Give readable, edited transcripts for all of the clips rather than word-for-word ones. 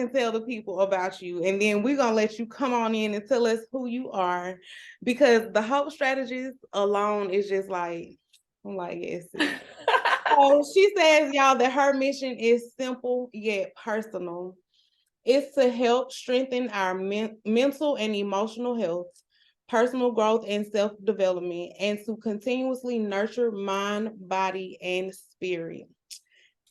can tell the people about you, and then we're gonna let you come on in and tell us who you are, because the Hope Strategist alone is just like, I'm like, yes. So she says, y'all, that her mission is simple yet personal. It's to help strengthen our mental and emotional health, personal growth and self-development, and to continuously nurture mind, body, and spirit.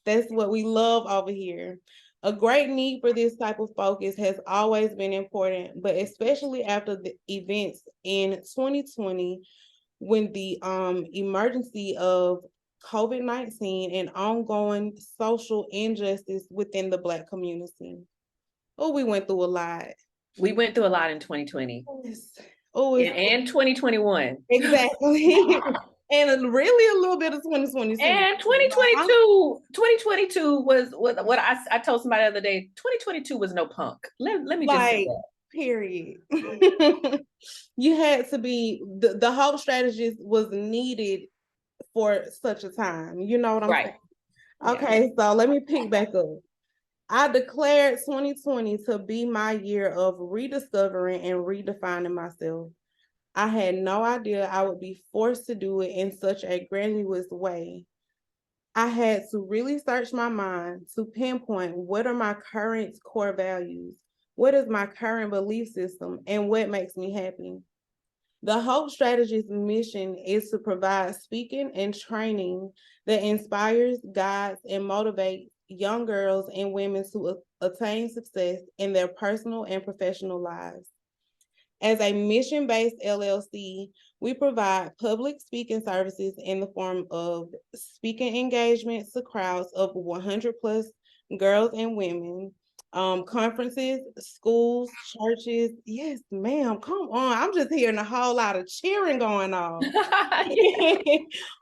That's what we love over here. A great need for this type of focus has always been important, but especially after the events in 2020, when the emergency of COVID-19 and ongoing social injustice within the Black community. Oh, we went through a lot. We went through a lot in 2020. Yes. Oh, and 2021. Exactly. And really a little bit of 2022. And 2022 was what I told somebody the other day. 2022 was no punk. Let me just say that. Period. You had to be, the Hope Strategist was needed for such a time. You know what I'm saying? Okay, yeah. So let me pick back up. I declared 2020 to be my year of rediscovering and redefining myself. I had no idea I would be forced to do it in such a grandiose way. I had to really search my mind to pinpoint what are my current core values, what is my current belief system, and what makes me happy. The Hope Strategist mission is to provide speaking and training that inspires, guides, and motivates young girls and women to attain success in their personal and professional lives. As a mission-based LLC, we provide public speaking services in the form of speaking engagements to crowds of 100 plus girls and women, conferences, schools, churches. Yes, ma'am, come on. I'm just hearing a whole lot of cheering going on.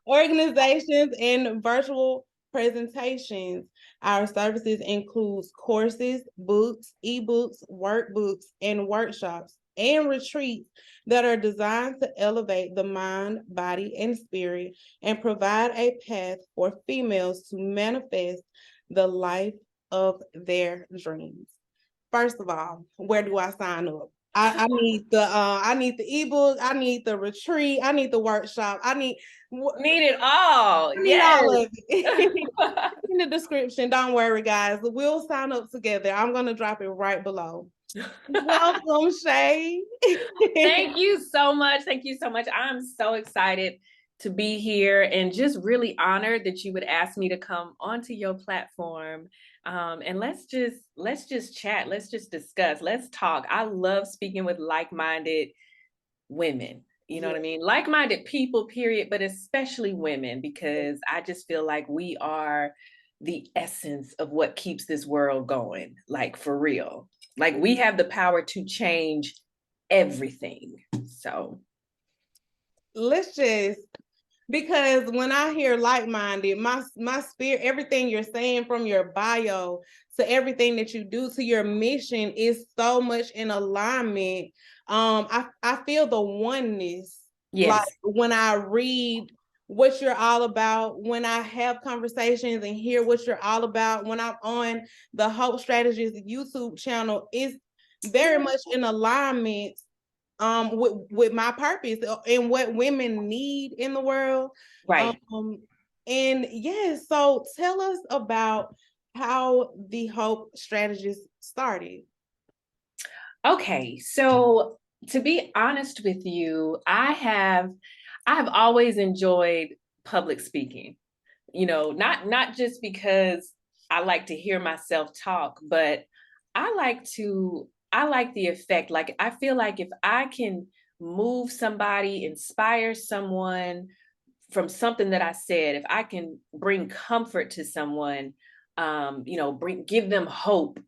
Organizations and virtual presentations. Our services includes courses, books, ebooks, workbooks, and workshops and retreats that are designed to elevate the mind, body, and spirit and provide a path for females to manifest the life of their dreams. First of all, where do I sign up? I need the ebook, I need the retreat, I need the workshop, need it all. I need all of it. In the description. Don't worry, guys. We'll sign up together. I'm gonna drop it right below. Welcome, Shay. Thank you so much. Thank you so much. I'm so excited to be here and just really honored that you would ask me to come onto your platform. And let's just chat. Let's just discuss. Let's talk. I love speaking with like-minded women. You know what I mean? Like-minded people, period, but especially women, because I just feel like we are the essence of what keeps this world going, like for real. Like we have the power to change everything. So let's just, because when I hear like-minded, my spirit, everything you're saying from your bio to everything that you do to your mission is so much in alignment. I feel the oneness. Yes. Like when I read what you're all about, when I have conversations and hear what you're all about, when I'm on the Hope Strategist YouTube channel, it's very much in alignment with my purpose and what women need in the world. Right. And yes, so tell us about how the Hope Strategist started. Okay, so to be honest with you, I have always enjoyed public speaking. You know, not just because I like to hear myself talk, but I like the effect. Like I feel like if I can move somebody, inspire someone from something that I said, if I can bring comfort to someone, give them hope,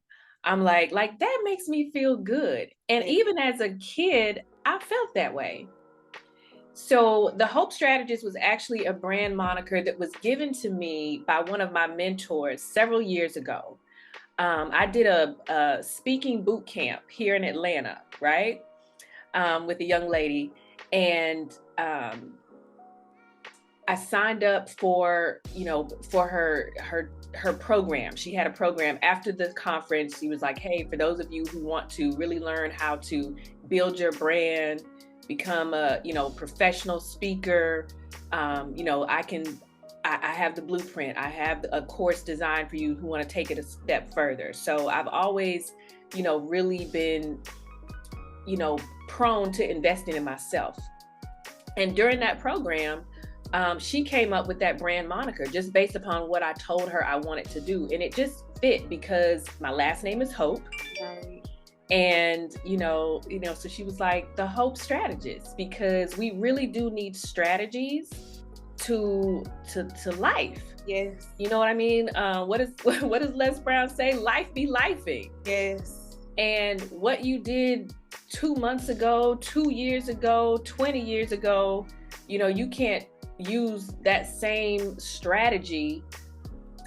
I'm like that makes me feel good. And even as a kid, I felt that way. So the Hope Strategist was actually a brand moniker that was given to me by one of my mentors several years ago. I did a speaking boot camp here in Atlanta, right? With a young lady. And I signed up for, for her program. She had a program after the conference. She was like, hey, for those of you who want to really learn how to build your brand, become a, professional speaker, I have the blueprint. I have a course designed for you who want to take it a step further. So I've always, really been, prone to investing in myself. And during that program, she came up with that brand moniker just based upon what I told her I wanted to do. And it just fit because my last name is Hope. Right. And, so she was like the Hope Strategist, because we really do need strategies to life. Yes. You know what I mean? What does Les Brown say? Life be lifing. Yes. And what you did 2 months ago, 2 years ago, 20 years ago, you can't use that same strategy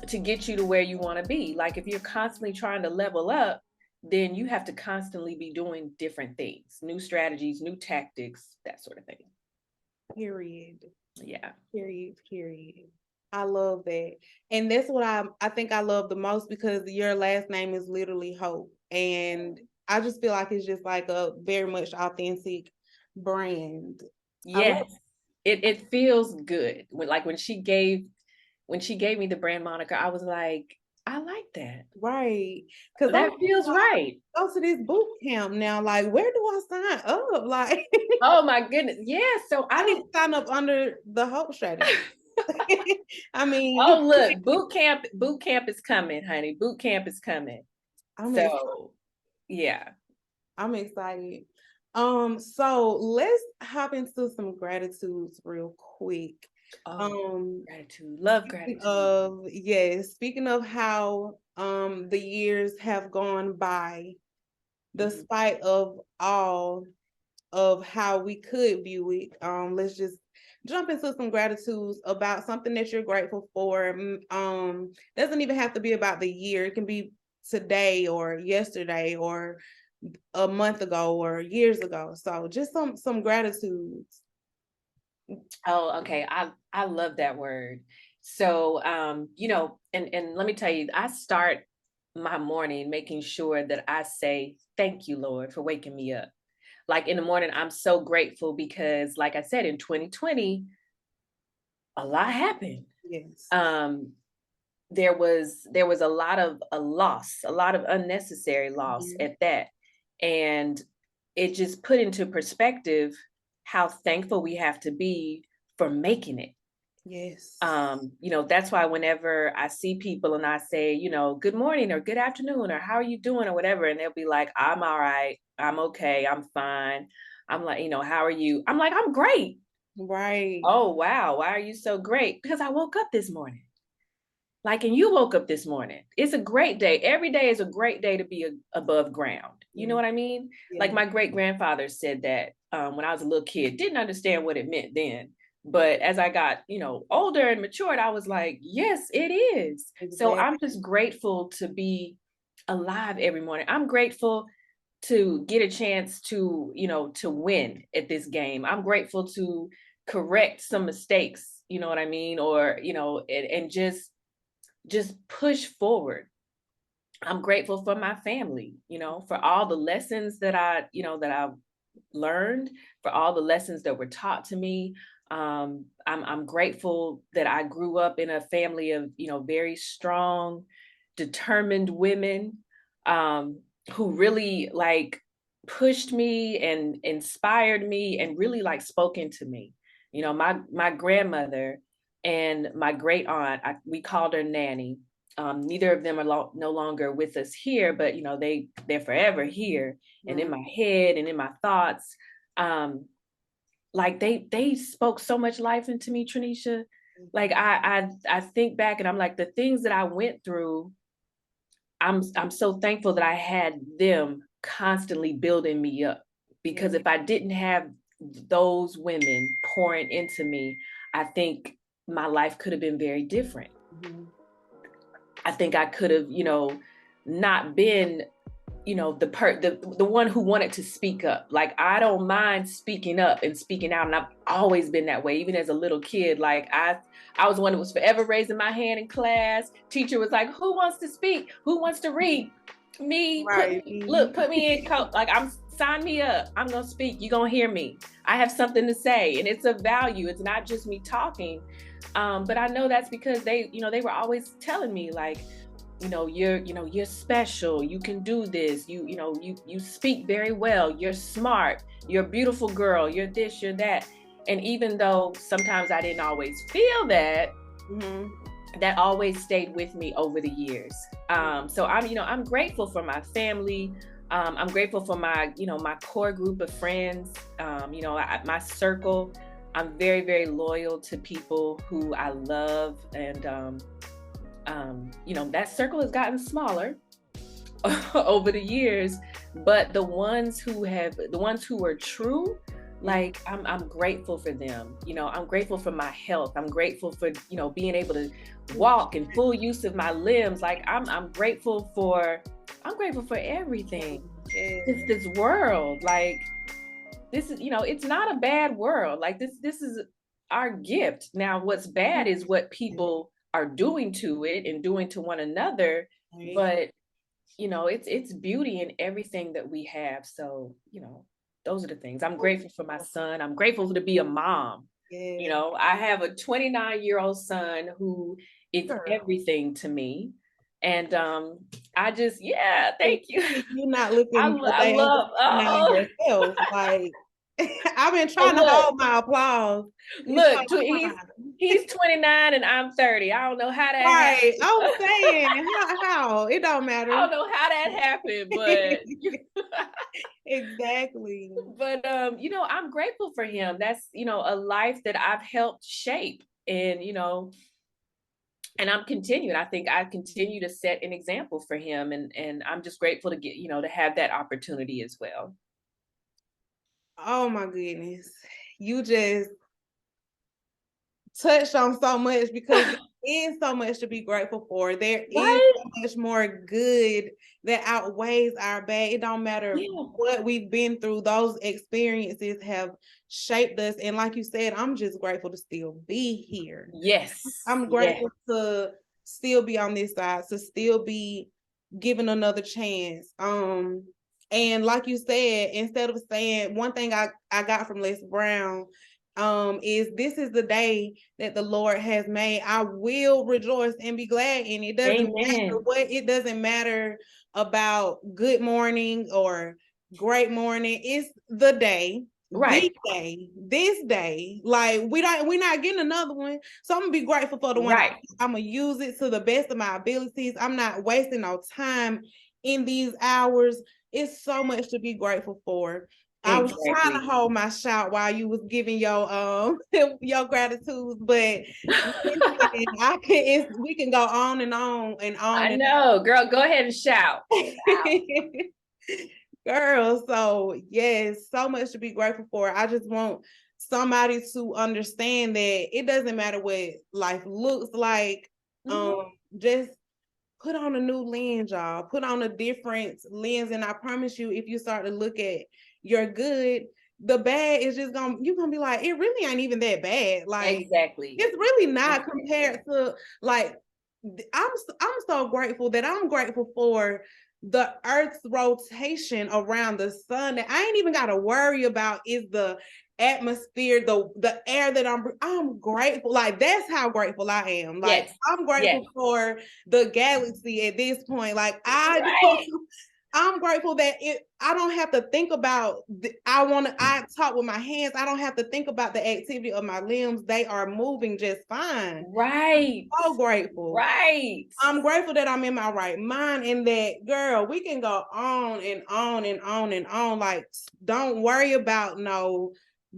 to get you to where you want to be. Like if you're constantly trying to level up, then you have to constantly be doing different things, new strategies, new tactics, that sort of thing. Period. Yeah. Period. I love that. And that's what I think I love the most, because your last name is literally Hope. And I just feel like it's just like a very much authentic brand. Yes. It feels good. When she gave me the brand moniker, I was like, I like that. Right. Because that feels right. Go to this boot camp now. Like, where do I sign up? Like, oh my goodness. Yeah. So I need to sign up under the Hope Strategy. I mean, oh look, boot camp is coming, honey. Boot camp is coming. Yeah. I'm excited. So let's hop into some gratitudes real quick. Gratitude. Love gratitude. Speaking of how the years have gone by, despite of all of how we could view it, let's just jump into some gratitudes about something that you're grateful for. Doesn't even have to be about the year. It can be today or yesterday or a month ago or years ago. So just some gratitudes. Oh, okay. I love that word. So, and let me tell you, I start my morning making sure that I say, thank you, Lord, for waking me up. Like in the morning, I'm so grateful because, like I said, in 2020, a lot happened. Yes. There was a lot of loss, a lot of unnecessary loss at that. And it just put into perspective how thankful we have to be for making it. Yes. That's why whenever I see people and I say, good morning or good afternoon or how are you doing or whatever, and they'll be like, I'm all right, I'm okay, I'm fine. I'm like, how are you? I'm like, I'm great. Right. Oh, wow. Why are you so great? Because I woke up this morning. Like, and you woke up this morning. It's a great day. Every day is a great day to be above ground. You know what I mean? Yeah. Like my great grandfather said that when I was a little kid, didn't understand what it meant then. But as I got, older and matured, I was like, yes, it is. Exactly. So I'm just grateful to be alive every morning. I'm grateful to get a chance to, to win at this game. I'm grateful to correct some mistakes, you know what I mean? Or, and just push forward. I'm grateful for my family, for all the lessons that I learned, for all the lessons that were taught to me. I'm grateful that I grew up in a family of, very strong, determined women who really pushed me and inspired me and really spoke into me. My grandmother and my great aunt, we called her Nanny. Neither of them are no longer with us here, but they're forever here and in my head and in my thoughts. They spoke so much life into me, Trenesia. Like I think back and I'm like, the things that I went through, I'm so thankful that I had them constantly building me up, because if I didn't have those women pouring into me, I think my life could have been very different. I think I could have, not been you know, the one who wanted to speak up. Like, I don't mind speaking up and speaking out. And I've always been that way, even as a little kid. Like, I was one that was forever raising my hand in class. Teacher was like, who wants to speak? Who wants to read? Me, Right. put me in, like, sign me up. I'm going to speak. You're going to hear me. I have something to say, and it's of value. It's not just me talking. But I know that's because they were always telling me, like, you're special. You can do this. You speak very well. You're smart. You're a beautiful girl. You're this, you're that. And even though sometimes I didn't always feel that, that always stayed with me over the years. So I'm grateful for my family. I'm grateful for my core group of friends. My circle. I'm very, very loyal to people who I love, and that circle has gotten smaller over the years, but the ones who are true, like, I'm grateful for them. I'm grateful for my health. I'm grateful for, being able to walk in full use of my limbs. Like, I'm grateful for everything. It's this world. Like, this is, it's not a bad world. Like, this is our gift. Now, what's bad is what people are doing to it and doing to one another. But it's beauty in everything that we have. So those are the things. I'm grateful for my son. I'm grateful to be a mom. I have a 29-year-old son who is everything to me. And I just, thank you. You're not looking I love yourself. Like, I've been trying to hold my applause. Look, he's 29 and I'm 30. I don't know how that happened. I'm saying, how? It don't matter. I don't know how that happened, but exactly. But I'm grateful for him. That's a life that I've helped shape, and and I'm continuing. I think I continue to set an example for him, and I'm just grateful to get to have that opportunity as well. Oh my goodness. You just touched on so much, because there is so much to be grateful for. There is so much more good that outweighs our bad. It don't matter what we've been through. Those experiences have shaped us. And like you said, I'm just grateful to still be here. Yes. I'm grateful to still be on this side, to still be given another chance. And like you said, instead of saying, one thing I got from Les Brown is, this is the day that the Lord has made. I will rejoice and be glad in it. It doesn't matter about good morning or great morning. It's the day. Right. This day, like, we're not getting another one. So I'm gonna be grateful for the one. I'm gonna use it to the best of my abilities. I'm not wasting no time in these hours. It's so much to be grateful for. I was trying to hold my shout while you was giving your your gratitude, but we can go on and on and on. I know, girl, go ahead and shout. Girl, so yes, so much to be grateful for. I just want somebody to understand that it doesn't matter what life looks like. Just put on a new lens, y'all. Put on a different lens, and I promise you, if you start to look at your good, the bad is just you're gonna be like, it really ain't even that bad. Like, exactly, it's really not compared to, like, I'm so grateful that I'm grateful for the Earth's rotation around the sun, that I ain't even got to worry about is the atmosphere, the air that I'm grateful. Like, that's how grateful I am. Like, I'm grateful for the galaxy at this point. Like, I'm grateful that I don't have to think about, I talk with my hands. I don't have to think about the activity of my limbs. They are moving just fine. Right. I'm so grateful. Right. I'm grateful that I'm in my right mind, and that, girl, we can go on and on and on and on. Like, don't worry about no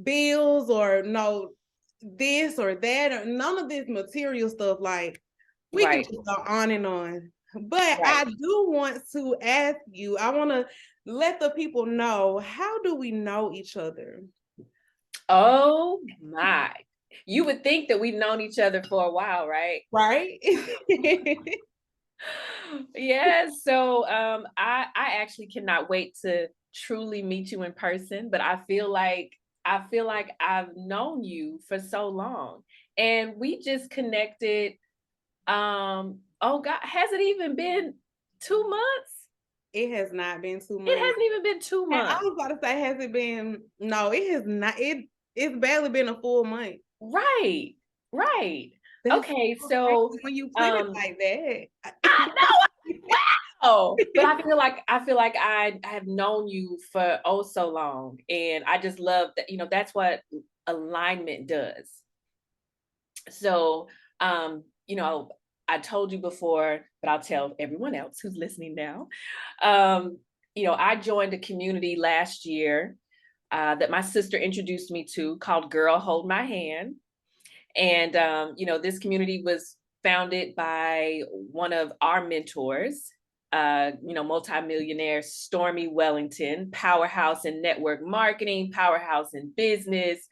bills or no this or that, or none of this material stuff. Like, we can just go on and on. But I do want to ask you, I want to let the people know, how do we know each other? Oh my. You would think that we've known each other for a while, right? Right. Yeah, so I actually cannot wait to truly meet you in person, but I feel like I've known you for so long, and we just connected. Oh God, has it even been 2 months? It has not been It 2 months. hasn't even been two I months. was about to say, has it been? No, it has not. It's barely been a full month. Right, right. That's Okay, so so crazy when you put it like I that. know. Oh, but I feel like I have known you for oh so long, and I just love that. That's what alignment does. So, I told you before, but I'll tell everyone else who's listening now. Um, I joined a community last year that my sister introduced me to called Girl Hold My Hand. And, this community was founded by one of our mentors, multimillionaire Stormy Wellington, powerhouse in network marketing, powerhouse in business,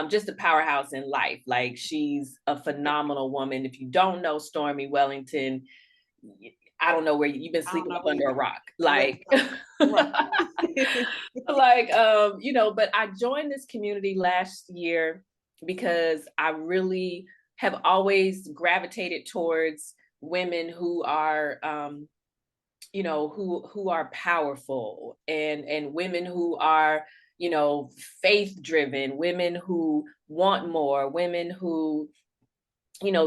just a powerhouse in life. Like, she's a phenomenal woman. If you don't know Stormy Wellington, I don't know where you've been I don't sleeping know up where under you a rock. right, Like, right. like, but I joined this community last year because I really have always gravitated towards women who are, who are powerful, and women who are, faith driven, women who want more, women who,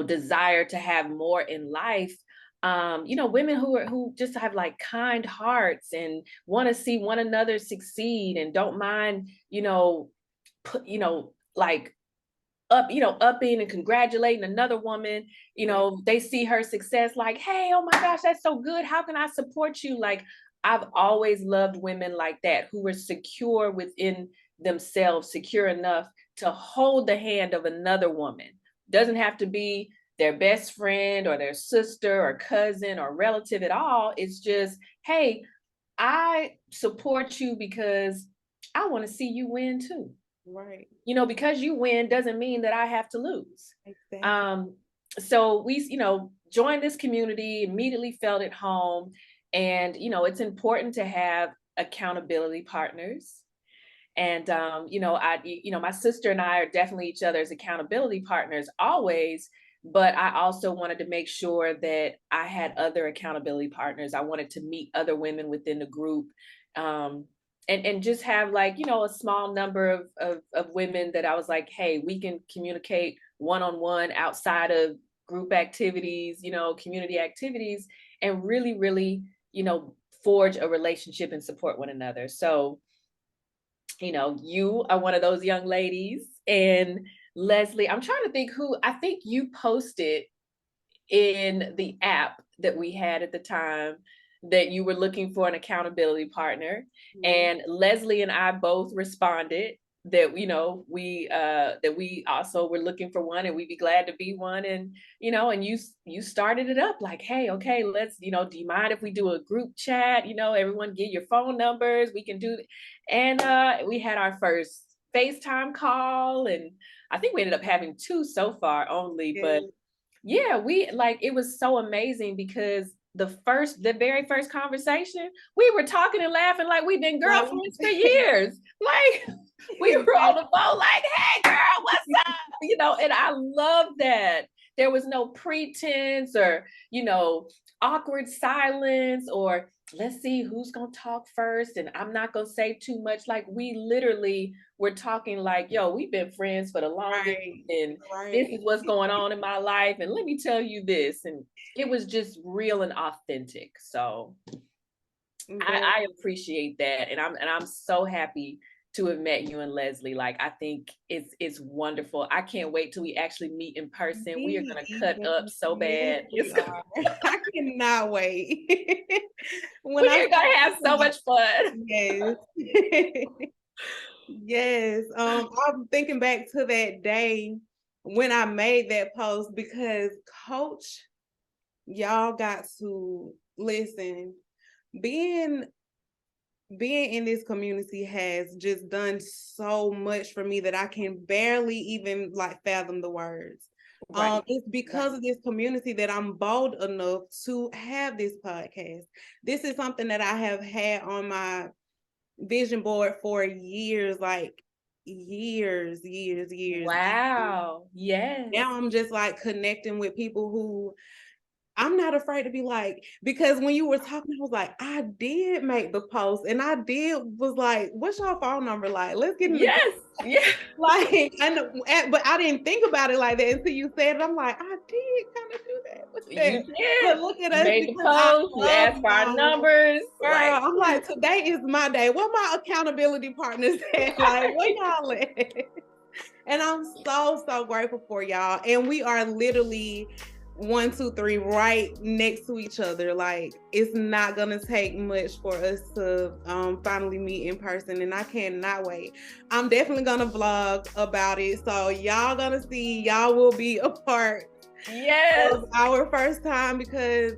desire to have more in life. Women who just have like kind hearts and want to see one another succeed and don't mind, put, like upping and congratulating another woman. They see her success, like, hey, oh my gosh, that's so good. How can I support you? Like, I've always loved women like that, who are secure within themselves, secure enough to hold the hand of another woman. Doesn't have to be their best friend or their sister or cousin or relative at all. It's just, hey, I support you because I want to see you win too. Right. Because you win doesn't mean that I have to lose. Exactly. So we, joined this community, immediately felt at home. And, it's important to have accountability partners. And, my sister and I are definitely each other's accountability partners always. But I also wanted to make sure that I had other accountability partners. I wanted to meet other women within the group. And just have, like, a small number of women that I was like, hey, we can communicate one-on-one outside of group activities, community activities, and really, really, forge a relationship and support one another. So, you are one of those young ladies. And Leslie, I'm trying to think who, I think you posted in the app that we had at the time that you were looking for an accountability partner. Mhm. And Leslie and I both responded that, we also were looking for one, and we'd be glad to be one. And, and you started it up like, hey, okay, let's, do you mind if we do a group chat? Everyone get your phone numbers, we can do. And we had our first FaceTime call, and I think we ended up having two so far only. Yeah. But yeah, we, like, it was so amazing because the very first conversation, we were talking and laughing like we've been Like, girlfriends for years. Like, we were on the phone like, hey girl, what's up? And I love that. There was no pretense or, awkward silence, or let's see who's gonna talk first and I'm not gonna say too much. Like, we literally were talking like, yo, we've been friends for the longest, right, and this right. is what's going on in my life, and let me tell you this. And it was just real and authentic. So That, I appreciate that, and I'm so happy to have met you and Leslie. Like, I think it's wonderful. I can't wait till we actually meet in person. We are gonna cut up so yes, bad. we are. I cannot wait. When I We're gonna have so much fun. yes. Yes. I'm thinking back to that day when I made that post because coach, y'all got to listen. Being in this community has just done so much for me that I can barely even like fathom the words. It's because of this community that I'm bold enough to have this podcast. This is something that I have had on my vision board for years, like years. Wow. Yes. Now I'm just like connecting with people who I'm not afraid to be like, because when you were talking, I was like, I did make the post and I was like, what's your phone number? Like, let's get in the like, but I didn't think about it like that until you said it. I'm like, I did kind of do that. You did. But look at us. Made the post, you asked for our numbers. Girl, I'm like, today is my day. What my accountability partners at? Like, what y'all at? And I'm so grateful for y'all. And we are literally 1, 2, 3 right next to each other. Like, it's not gonna take much for us to finally meet in person, and I cannot wait. I'm definitely gonna vlog about it, so y'all gonna see, y'all will be a part of our first time, because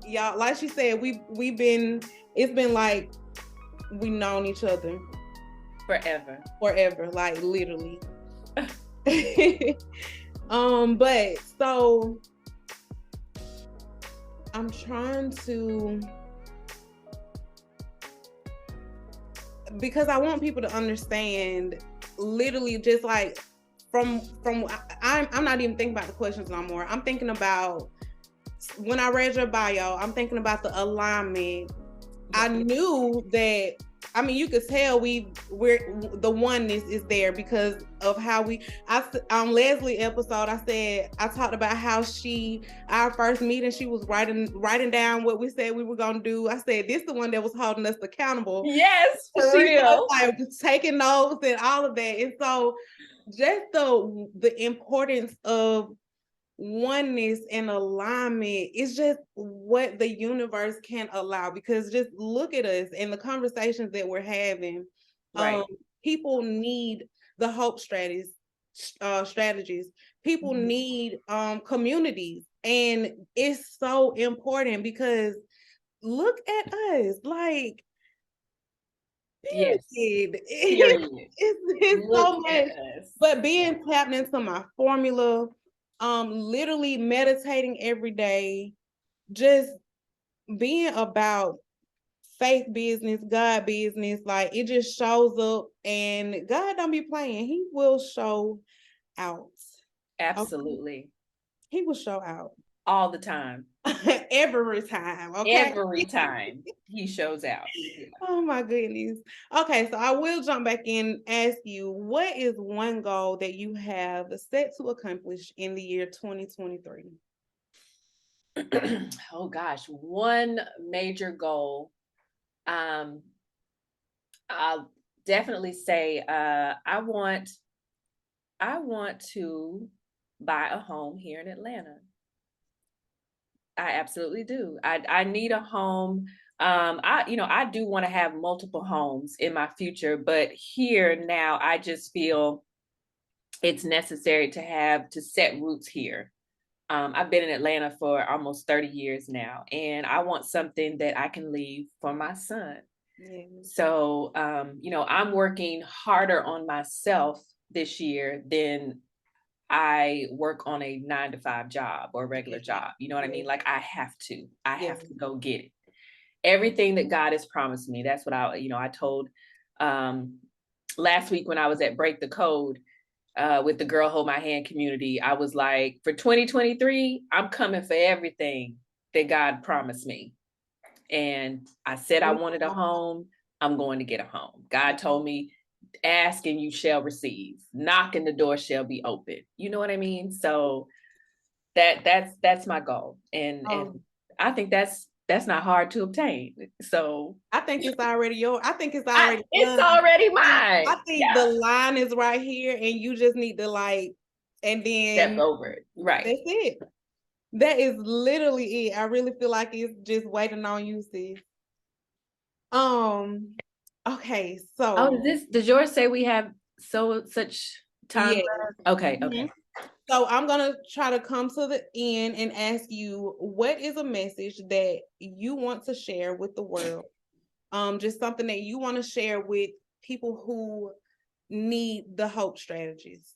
y'all, like she said, it's been like we known each other forever, like literally. But so I'm trying to, because I want people to understand, literally, just like from I'm not even thinking about the questions no more. I'm thinking about, when I read your bio, I'm thinking about the alignment. I knew that, I mean, you could tell we're the oneness is there because of how on Leslie's episode, I talked about how our first meeting, she was writing down what we said we were going to do. I said, this is the one that was holding us accountable. Yes, for real. Like taking notes and all of that. And so just the importance of oneness and alignment is just what the universe can allow, because just look at us and the conversations that we're having. People need the hope strategies. People need communities, and it's so important, because look at us, like, period. It's so much. But being tapped into my formula, literally meditating every day, just being about faith business, God business, like it just shows up, and God don't be playing. He will show out. Absolutely. Okay? He will show out. All the time. Every time. Okay. Every time he shows out. Oh my goodness. Okay, so I will jump back in and ask you, what is one goal that you have set to accomplish in the year 2023? Oh gosh, one major goal. I'll definitely say I want to buy a home here in Atlanta. I absolutely do. I need a home. I do want to have multiple homes in my future, but here now I just feel it's necessary to set roots here. I've been in Atlanta for almost 30 years now, and I want something that I can leave for my son. So, I'm working harder on myself this year than I work on a 9-to-5 job or a regular job. You know what I mean? Like I have to go get it. Everything that God has promised me. That's what I told last week when I was at Break the Code with the Girl Hold My Hand community. I was like, for 2023, I'm coming for everything that God promised me. And I said I wanted a home. I'm going to get a home. God told me, ask and you shall receive. Knock and the door shall be open. You know what I mean? So that's my goal. And I think that's not hard to obtain. So I think it's already it's already mine. I think the line is right here, and you just need to and then step over it. Right. That's it. That is literally it. I really feel like it's just waiting on you, sis. Okay, so does yours say we have such time? Yeah. Okay. So I'm gonna try to come to the end and ask you, what is a message that you want to share with the world? Just something that you want to share with people who need the hope strategies.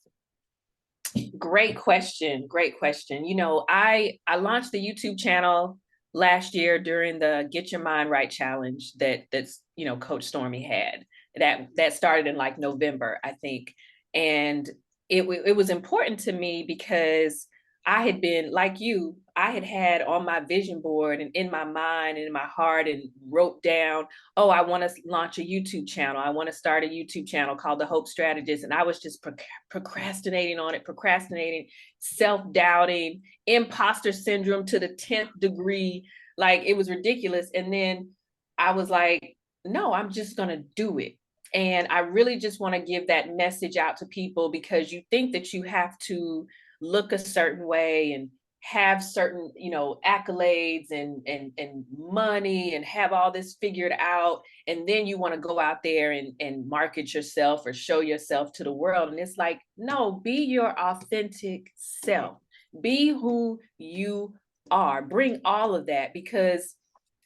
Great question. Great question. You know, I launched the YouTube channel last year during the Get Your Mind Right challenge that's, you know, Coach Stormy had. That started in like November, I think. And it was important to me because I had been like you, I had on my vision board and in my mind and in my heart and wrote down, oh, I want to launch a YouTube channel. I want to start a YouTube channel called The Hope Strategist. And I was just procrastinating on it, self-doubting, imposter syndrome to the 10th degree. Like it was ridiculous. And then I was like, no, I'm just going to do it. And I really just want to give that message out to people, because you think that you have to look a certain way and have certain, you know, accolades and money and have all this figured out. And then you want to go out there and market yourself or show yourself to the world. And it's like, no, be your authentic self. Be who you are. Bring all of that, because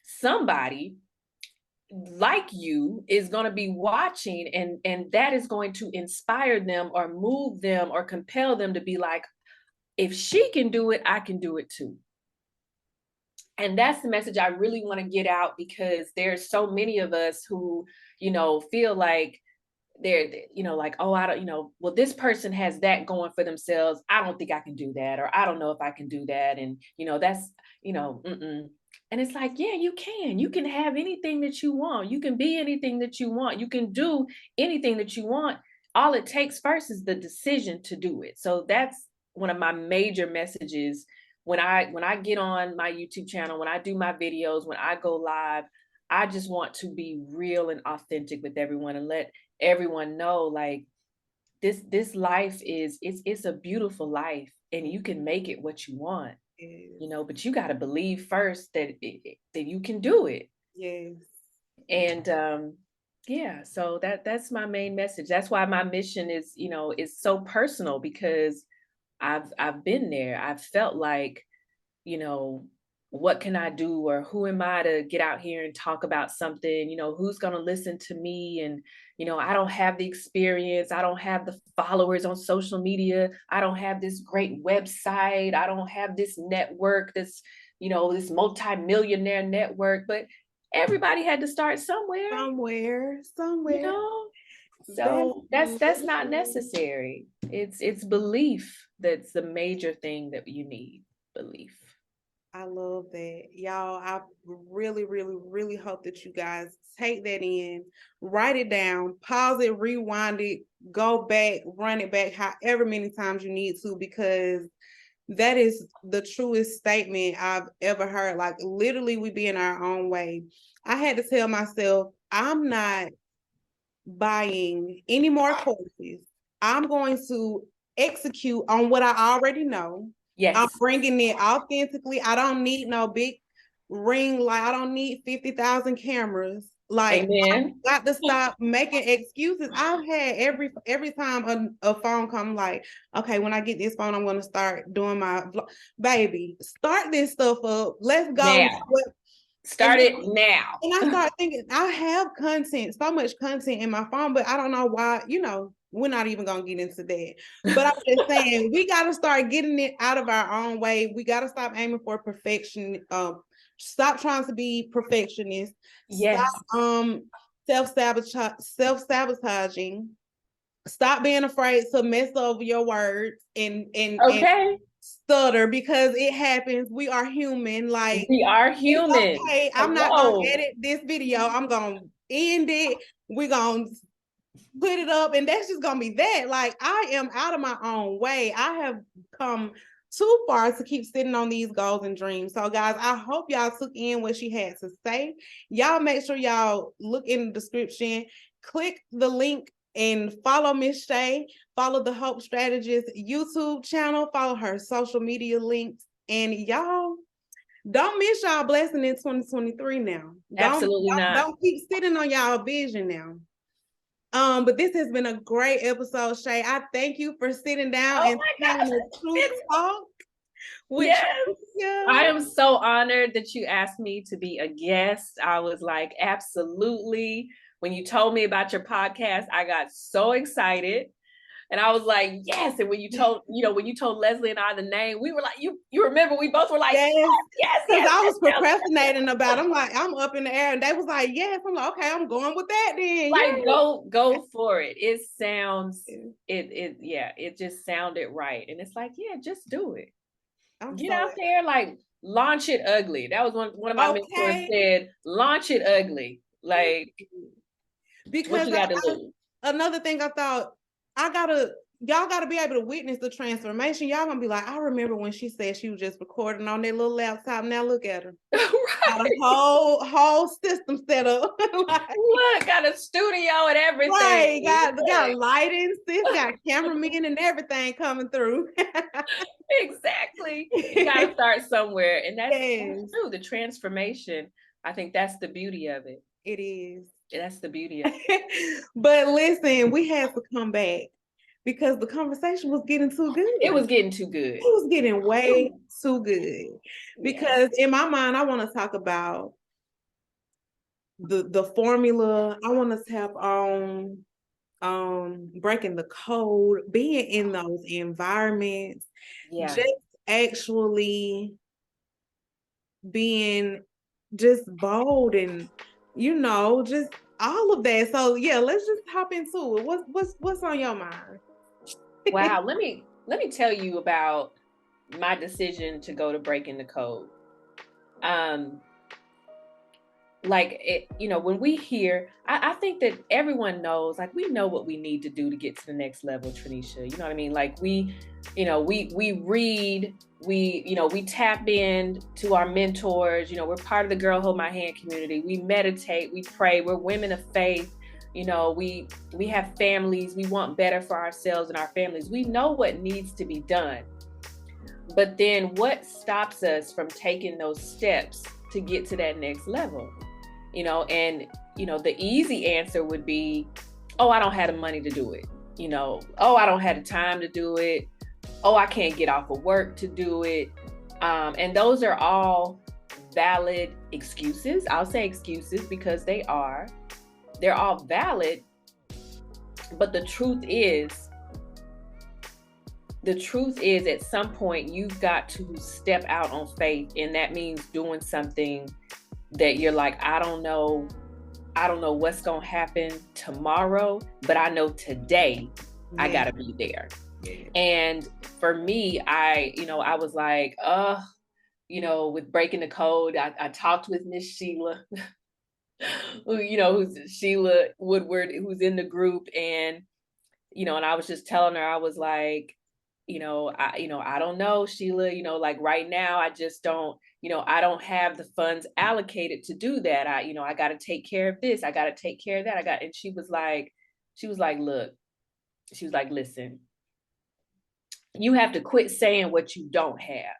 somebody like you is going to be watching, and that is going to inspire them or move them or compel them to be like, if she can do it, I can do it too. And that's the message I really want to get out, because there's so many of us who, you know, feel like they're, you know, like, oh, I don't, you know, well, this person has that going for themselves. I don't think I can do that. Or I don't know if I can do that. And, you know, that's, you know, And it's like, yeah, you can have anything that you want. You can be anything that you want. You can do anything that you want. All it takes first is the decision to do it. So that's one of my major messages when I get on my YouTube channel, when I do my videos, when I go live. I just want to be real and authentic with everyone and let everyone know, like, this life it's a beautiful life, and you can make it what you want. You know, but you got to believe first that you can do it. Yes. And yeah, so that's my main message. That's why my mission is, you know, is so personal, because I've been there. I've felt like, you know, what can I do, or who am I to get out here and talk about something? You know, who's going to listen to me? And, you know, I don't have the experience. I don't have the followers on social media. I don't have this great website. I don't have this network, this, you know, this multi-millionaire network, but everybody had to start somewhere. Somewhere. You know? So that's not necessary. It's belief that's the major thing that you need. Belief. I love that. Y'all, I really, really, really hope that you guys take that in, write it down, pause it, rewind it, go back, run it back however many times you need to, because that is the truest statement I've ever heard. Like, literally, we be in our own way. I had to tell myself, I'm not buying any more courses. I'm going to execute on what I already know. Yes. I'm bringing it authentically. I don't need no big ring light. I don't need 50,000 cameras. Like, Amen. I got to stop making excuses. I've had every time a phone come, like, okay, when I get this phone, I'm going to start doing my vlog. Baby, start this stuff up. Let's go. Now. Start it now. And I started thinking, I have content, so much content in my phone, but I don't know why, you know, we're not even going to get into that. But I'm just saying, we got to start getting it out of our own way. We got to stop aiming for perfection. Stop trying to be perfectionists. Yes. Stop self-sabotaging. Stop being afraid to mess over your words and stutter, because it happens. We are human. Like, we are human. Okay, I'm not gonna edit this video. I'm gonna end it. We're gonna put it up, and that's just gonna be that. Like, I am out of my own way. I have come too far to keep sitting on these goals and dreams. So, guys, I hope y'all took in what she had to say. Y'all make sure y'all look in the description, click the link, and follow Miss Shay. Follow the Hope Strategist YouTube channel. Follow her social media links. And y'all, don't miss y'all blessing in 2023 now. Absolutely not. Don't keep sitting on y'all vision now. But this has been a great episode, Shay. I thank you for sitting down and having a Tru Talk with Trenesia. I am so honored that you asked me to be a guest. I was like, absolutely. When you told me about your podcast, I got so excited. And I was like, yes. And when you told Leslie and I the name, we were like, you remember, we both were like, yes. Because I was procrastinating about it. I'm like, I'm up in the air. And they was like, yes. I'm like, okay, I'm going with that then. Like, go for it. It sounds, it just sounded right. And it's like, yeah, just do it. Get out there, like, launch it ugly. That was one of my mentors said, launch it ugly. Like, because what you got to lose? Another thing I thought, y'all gotta be able to witness the transformation. Y'all gonna be like, I remember when she said she was just recording on that little laptop. Now look at her. Right. Got a whole system set up. Look, got a studio and everything. Right, got lighting, got cameramen and everything coming through. Exactly. You gotta start somewhere. And that's true. The transformation, I think that's the beauty of it. It is. That's the beauty of it. But listen, we had to come back because the conversation was getting too good. It was getting too good. It was getting way too good. Because in my mind, I want to talk about the formula. I want to tap on breaking the code, being in those environments, just actually being just bold and just all of that. So let's just hop into it. What's on your mind? Wow, let me tell you about my decision to go to breaking the code. Like, it, when we hear, I think that everyone knows, like, we know what we need to do to get to the next level, Trenesia. You know what I mean? Like, we read, we tap in to our mentors. We're part of the Girl Hold My Hand community. We meditate, we pray. We're women of faith. We have families. We want better for ourselves and our families. We know what needs to be done. But then what stops us from taking those steps to get to that next level? The easy answer would be, oh, I don't have the money to do it. Oh, I don't have the time to do it. Oh, I can't get off of work to do it. And those are all valid excuses. I'll say excuses because they're all valid. But the truth is at some point you've got to step out on faith, and that means doing something that you're like, I don't know what's going to happen tomorrow, but I know today I got to be there. Yeah. And for me, I was like, with breaking the code, I talked with Miss Sheila, who's Sheila Woodward, who's in the group. And, and I was just telling her, I was like, I don't know, Sheila, like right now, I just don't, I don't have the funds allocated to do that. I got to take care of this. I got to take care of that. And she was like, look, she was like, listen, you have to quit saying what you don't have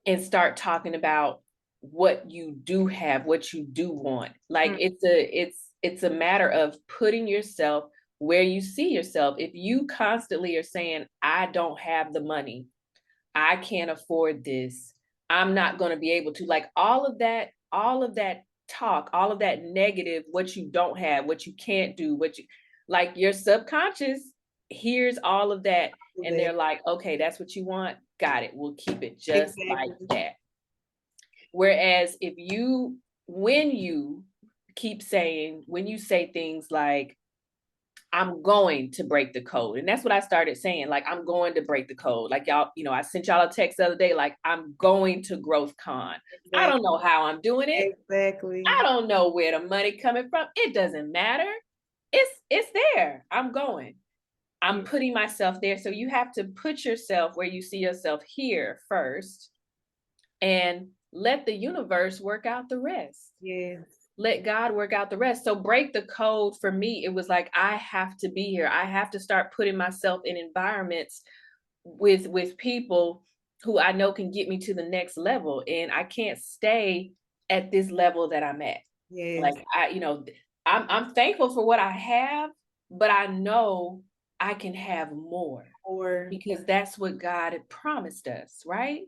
and start talking about what you do have, what you do want. Like it's a matter of putting yourself where you see yourself. If you constantly are saying, I don't have the money, I can't afford this, I'm not going to be able to, like all of that talk, all of that negative, what you don't have, what you can't do, like your subconscious hears all of that. And they're like, okay, that's what you want. Got it. We'll keep it just like that. Whereas when you say things like, I'm going to break the code. And that's what I started saying. Like, I'm going to break the code. Like, y'all, I sent y'all a text the other day, like, I'm going to Growth Con. Exactly. I don't know how I'm doing it. Exactly. I don't know where the money coming from. It doesn't matter. It's there. I'm going. I'm putting myself there. So you have to put yourself where you see yourself here first and let the universe work out the rest. Yes. Let God work out the rest. So break the code for me. It was like, I have to be here. I have to start putting myself in environments with people who I know can get me to the next level. And I can't stay at this level that I'm at. Yes. Like I'm thankful for what I have, but I know I can have more because that's what God had promised us, right?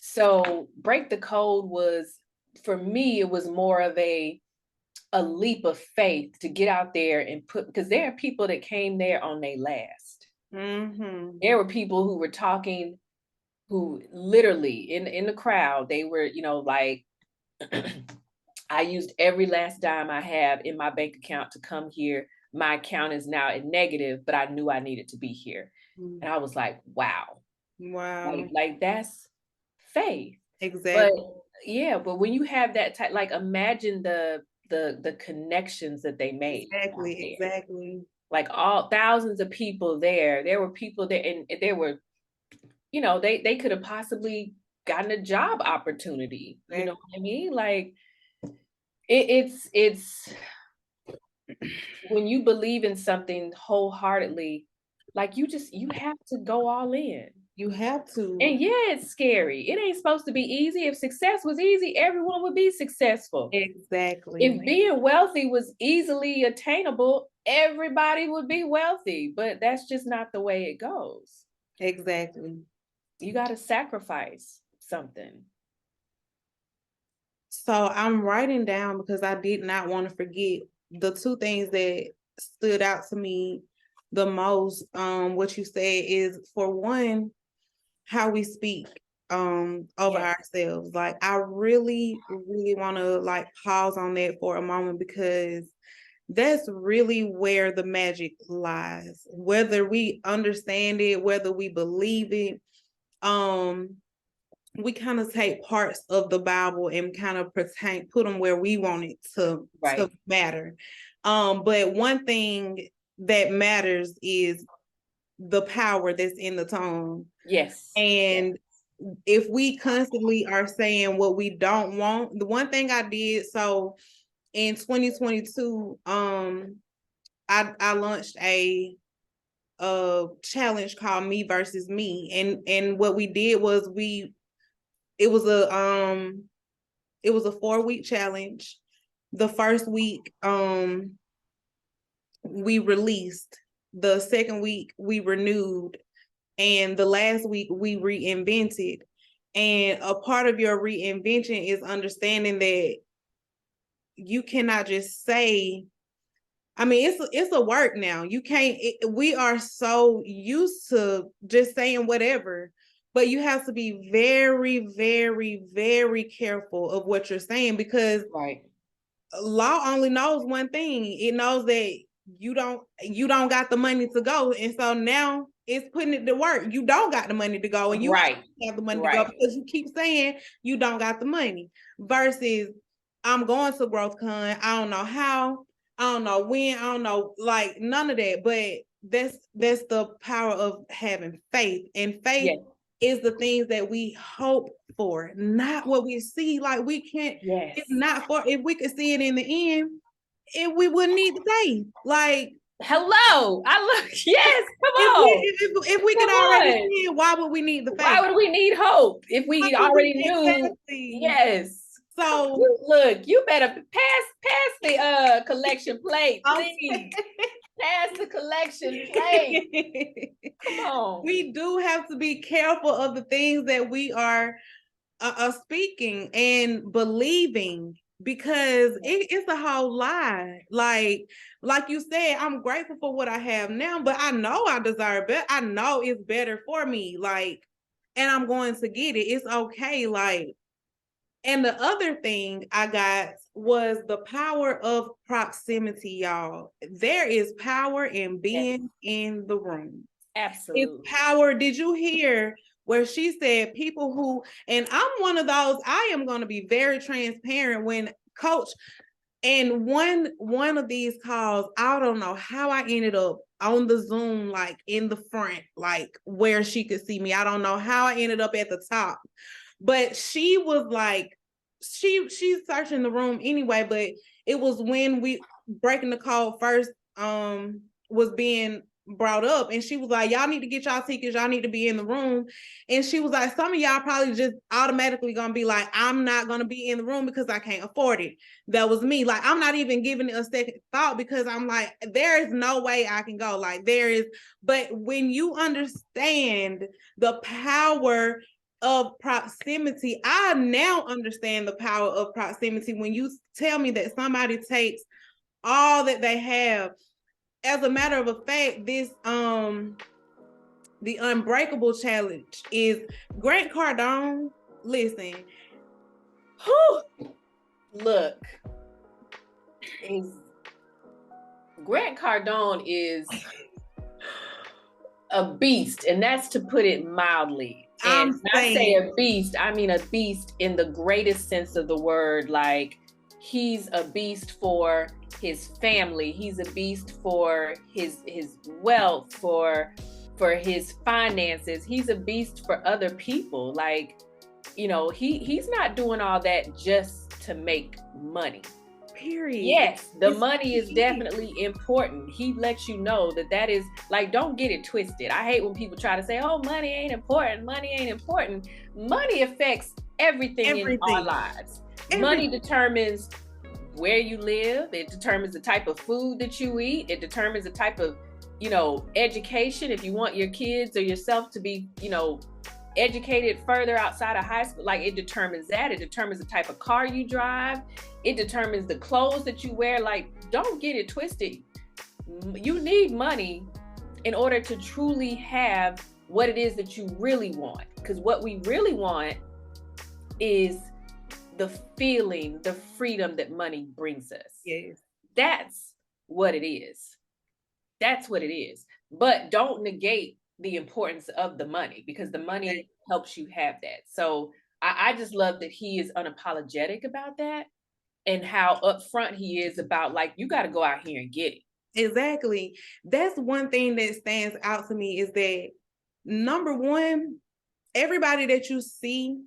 So break the code was, for me, it was more of a leap of faith to get out there and because there are people that came there on their last. There were people who were talking, who literally in the crowd, they were, like, I used every last dime I have in my bank account to come here. My account is now in negative, but I knew I needed to be here. And I was like, wow. Like that's faith. Exactly. But when you have that type, like, imagine the connections that they made. Exactly. Like, all thousands of people there were people there, and there were, they could have possibly gotten a job opportunity. You know what I mean? Like, it's when you believe in something wholeheartedly, like, you have to go all in. You have to. And yeah, it's scary. It ain't supposed to be easy. If success was easy, everyone would be successful. Exactly. If being wealthy was easily attainable, everybody would be wealthy. But that's just not the way it goes. Exactly. You got to sacrifice something. So I'm writing down, because I did not want to forget the two things that stood out to me the most. What you said is, for one, how we speak over ourselves. Like, I really, really want to like pause on that for a moment, because that's really where the magic lies. Whether we understand it, whether we believe it, we kind of take parts of the Bible and kind of put them where we want it to matter. But one thing that matters is the power that's in the tongue. Yes. And if we constantly are saying what we don't want, the one thing I did, so in 2022, I launched a challenge called Me Versus Me. And what we did was it was a 4-week challenge. The first week, we released. The second week we renewed, and the last week we reinvented. And a part of your reinvention is understanding that you cannot just say, I mean, it's a work now. You can't, we are so used to just saying whatever, but you have to be very, very, very careful of what you're saying, because law only knows one thing. It knows that you don't got the money to go. And so now it's putting it to work. You don't got the money to go, and you have the money to go, because you keep saying you don't got the money, versus I'm going to GrowthCon. I don't know how, I don't know when, I don't know, like, none of that. But that's the power of having faith. And faith is the things that we hope for, not what we see. Like, we can't, it's not for, if we could see it in the end, we wouldn't need the faith. Like, hello, yes, come on. If we could already see it, why would we need the faith? Why would we need hope if we already knew? Yes. So look, you better pass the collection plate, please. Pass the collection plate. Come on. We do have to be careful of the things that we are speaking and believing, because it's a whole lie. Like you said, I'm grateful for what I have now, but I know I deserve it. I know it's better for me. Like, and I'm going to get it. It's okay. Like, and the other thing I got was the power of proximity, y'all. There is power in being in the room. Absolutely. It's power. Did you hear where she said people who, and I'm one of those, I am going to be very transparent when Coach, and one of these calls, I don't know how I ended up on the Zoom, like in the front, like where she could see me. I don't know how I ended up at the top. But she was like, she's searching the room anyway, but it was when we breaking the code first was being brought up, and she was like, y'all need to get y'all tickets, y'all need to be in the room. And she was like, some of y'all probably just automatically gonna be like, I'm not gonna be in the room because I can't afford it. That was me. Like, I'm not even giving it a second thought, because I'm like, there is no way I can go. Like, there is, but when you understand the power of proximity, I now understand the power of proximity. When you tell me that somebody takes all that they have, as a matter of fact, this The unbreakable challenge is Grant Cardone. Listen, look, Grant Cardone is a beast, and that's to put it mildly. And when I say a beast, I mean a beast in the greatest sense of the word. Like, he's a beast for his family. He's a beast for his wealth, for his finances. He's a beast for other people. Like, you know, he's not doing all that just to make money. Period. Yes, the money is definitely important. He lets you know that is, like, don't get it twisted. I hate when people try to say, oh, money ain't important. Money ain't important. Money affects everything. In our lives. Money determines where you live. It determines the type of food that you eat. It determines the type of, you know, education. If you want your kids or yourself to be, you know, educated further outside of high school, like, it determines that. It determines the type of car you drive. It determines the clothes that you wear. Like, don't get it twisted. You need money in order to truly have what it is that you really want. Because what we really want is the feeling, the freedom that money brings us. Yes. That's what it is. That's what it is. But don't negate the importance of the money, because the money helps you have that. So I just love that he is unapologetic about that, and how upfront he is about, like, you got to go out here and get it. Exactly. That's one thing that stands out to me, is that, number one, everybody that you see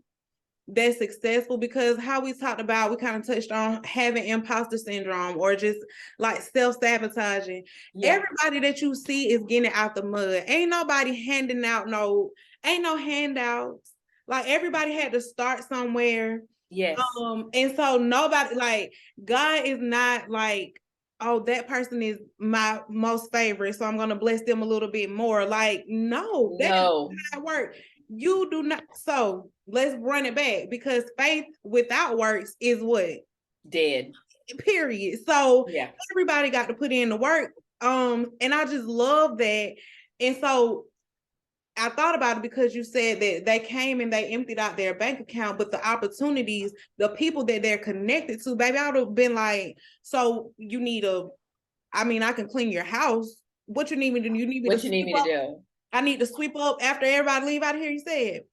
that's successful, because how we talked about, we kind of touched on having imposter syndrome or just like self-sabotaging. Everybody that you see is getting out the mud. Ain't nobody handing out ain't no handouts. Like, everybody had to start somewhere. Yes. And so nobody, like, God is not like, oh, that person is my most favorite, so I'm gonna bless them a little bit more. Like, no, that does not work. You do not. So let's run it back, because faith without works is what? Dead. Period. So everybody got to put in the work. And I just love that. And so I thought about it, because you said that they came and they emptied out their bank account, but the opportunities, the people that they're connected to, baby, I would have been like, so you need I can clean your house. What you need me to do? You need me what you need me to do? I need to sweep up after everybody leave out of here, you said.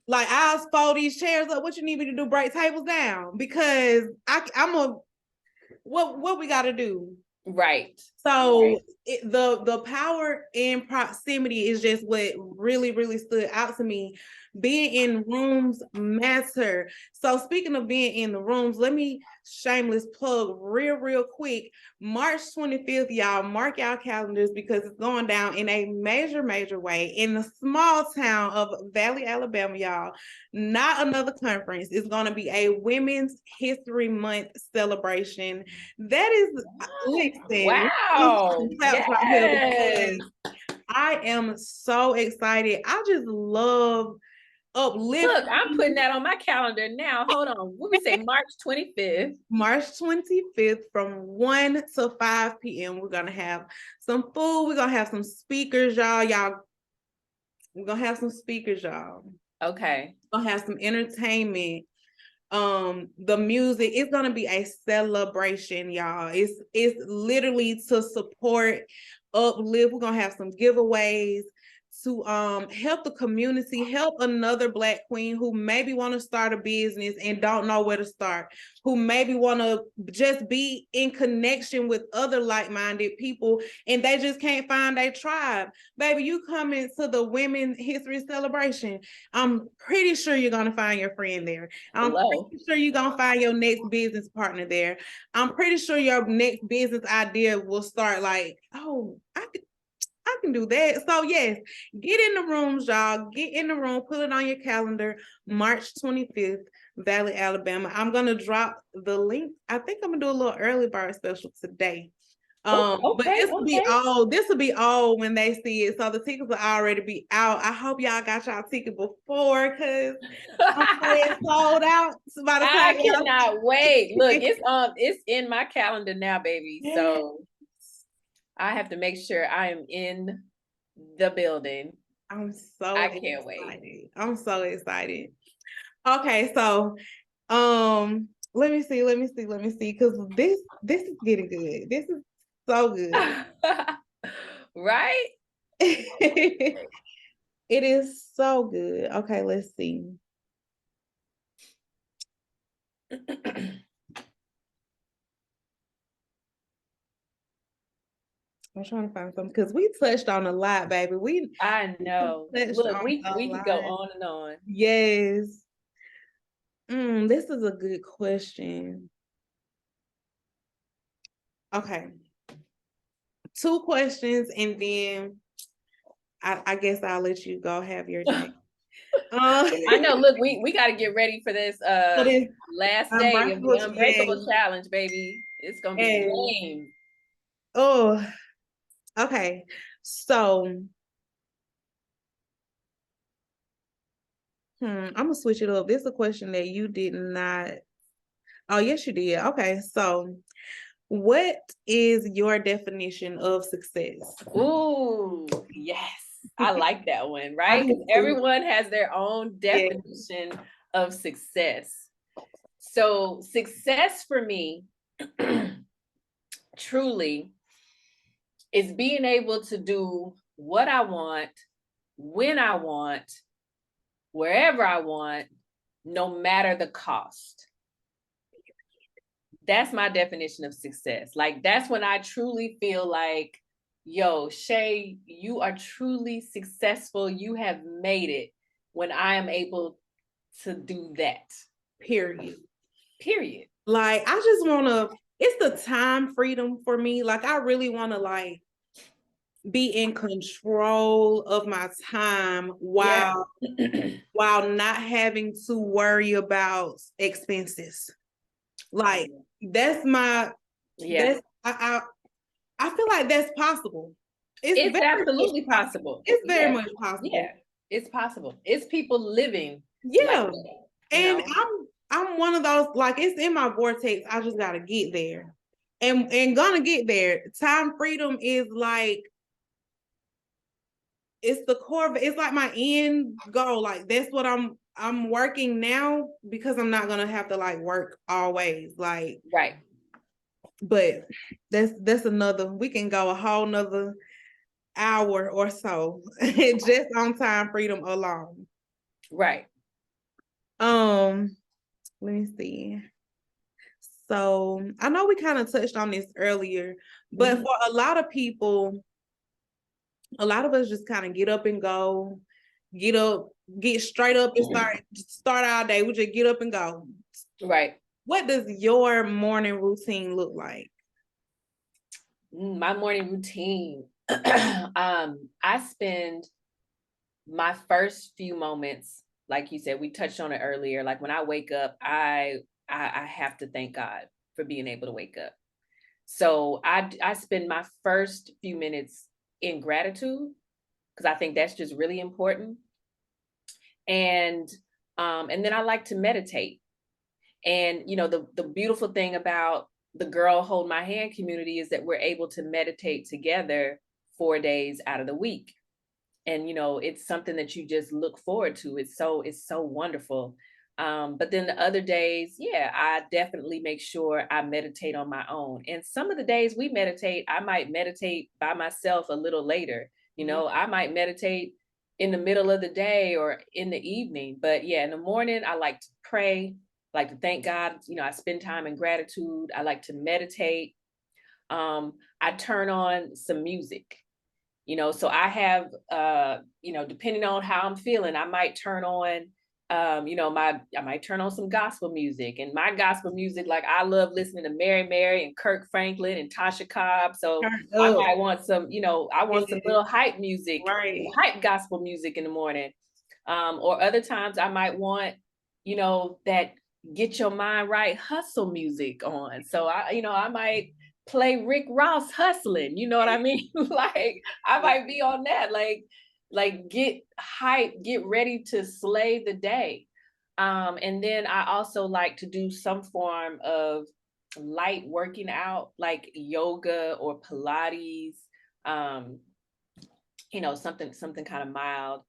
Like, I'll fold these chairs up. What you need me to do? Break tables down? Because what we got to do? Right. So the power in proximity is just what really, really stood out to me. Being in rooms matter. So speaking of being in the rooms, let me shameless plug real quick. March 25th, y'all, mark y'all calendars, because it's going down in a major way in the small town of Valley, Alabama, y'all. Not another conference. It's going to be a Women's History Month celebration. That is, listen, wow. Yes. I am so excited. I just love uplifting. Look, I'm putting that on my calendar now. Hold on. What we say, March 25th? March 25th from 1 to 5 p.m. We're going to have some food. We're going to have some speakers, y'all. We're going to have some speakers, y'all. Okay. We're going to have some entertainment. The music is going to be a celebration, y'all. It's literally to support, uplift. We're going to have some giveaways to help the community, help another Black queen who maybe want to start a business and don't know where to start, who maybe want to just be in connection with other like-minded people and they just can't find a tribe. Baby, you come into the Women's History Celebration, I'm pretty sure you're going to find your friend there. I'm pretty sure you're going to find your next business partner there. I'm pretty sure your next business idea will start like, oh, I can do that. So yes, get in the rooms, y'all. Get in the room. Put it on your calendar. March 25th, Valley, Alabama. I'm gonna drop the link. I think I'm gonna do a little early bird special today. But this will be all when they see it. So the tickets will already be out. I hope y'all got y'all ticket before, because I'm sold out by the time I cannot wait. Look, it's in my calendar now, baby. Yeah. So I have to make sure I am in the building. I can't wait. I'm so excited. Okay, so let me see, because this is getting good. This is so good. Right? It is so good. Okay, let's see. I'm trying to find something because we touched on a lot, baby. I know. Look, we could go on and on. Yes. This is a good question. Okay. 2 questions, and then I guess I'll let you go have your day. I know. Look, we got to get ready for this last day of the Unbreakable Challenge, baby. It's gonna be game. Oh, okay. So, I'm gonna switch it up. This is a question that you did not. Oh, yes, you did. Okay, so what is your definition of success? Ooh, yes. I like that one, right? Everyone has their own definition of success. So success for me truly is being able to do what I want, when I want, wherever I want, no matter the cost. That's my definition of success. Like, that's when I truly feel like, yo, Shay, you are truly successful. You have made it when I am able to do that. Period. Like, I just want to, it's the time freedom for me. Like, I really want to like be in control of my time while not having to worry about expenses. Like, that's my, I feel like that's possible. It's absolutely possible. It's very much possible. Yeah, it's possible. It's people living. Yeah. Like that, and I'm one of those, like, it's in my vortex. I just gotta get there. And gonna get there. Time freedom is like, it's the core of it. It's like my end goal. Like, that's what I'm working now, because I'm not gonna have to like work always. Like, right. But that's another, we can go a whole nother hour or so just on time freedom alone. Right. Let me see. So I know we kind of touched on this earlier, but for a lot of people, a lot of us just kind of get up and go, get straight up and start our day. We just get up and go. Right. What does your morning routine look like? My morning routine. I spend my first few moments, like you said, we touched on it earlier. Like, when I wake up, I have to thank God for being able to wake up. So I spend my first few minutes in gratitude, because I think that's just really important. And then I like to meditate. And, you know, the beautiful thing about the Girl Hold My Hand community is that we're able to meditate together 4 days out of the week. And, you know, it's something that you just look forward to. It's so wonderful. But then the other days, I definitely make sure I meditate on my own. And some of the days we meditate, I might meditate by myself a little later. You know, I might meditate in the middle of the day or in the evening. But in the morning, I like to pray, like to thank God. You know, I spend time in gratitude. I like to meditate. I turn on some music. You know, so I have, you know, depending on how I'm feeling, I might turn on, you know, I might turn on some gospel music. And my gospel music, like, I love listening to Mary and Kirk Franklin and Tasha Cobb. So I might want some, you know, I want some little hype music, hype gospel music in the morning. Or other times I might want, you know, that get your mind right hustle music on. So I might play Rick Ross Hustling, you know what I mean? Like, I might be on that, like get hype, get ready to slay the day. And then I also like to do some form of light working out, like yoga or Pilates. something kind of mild.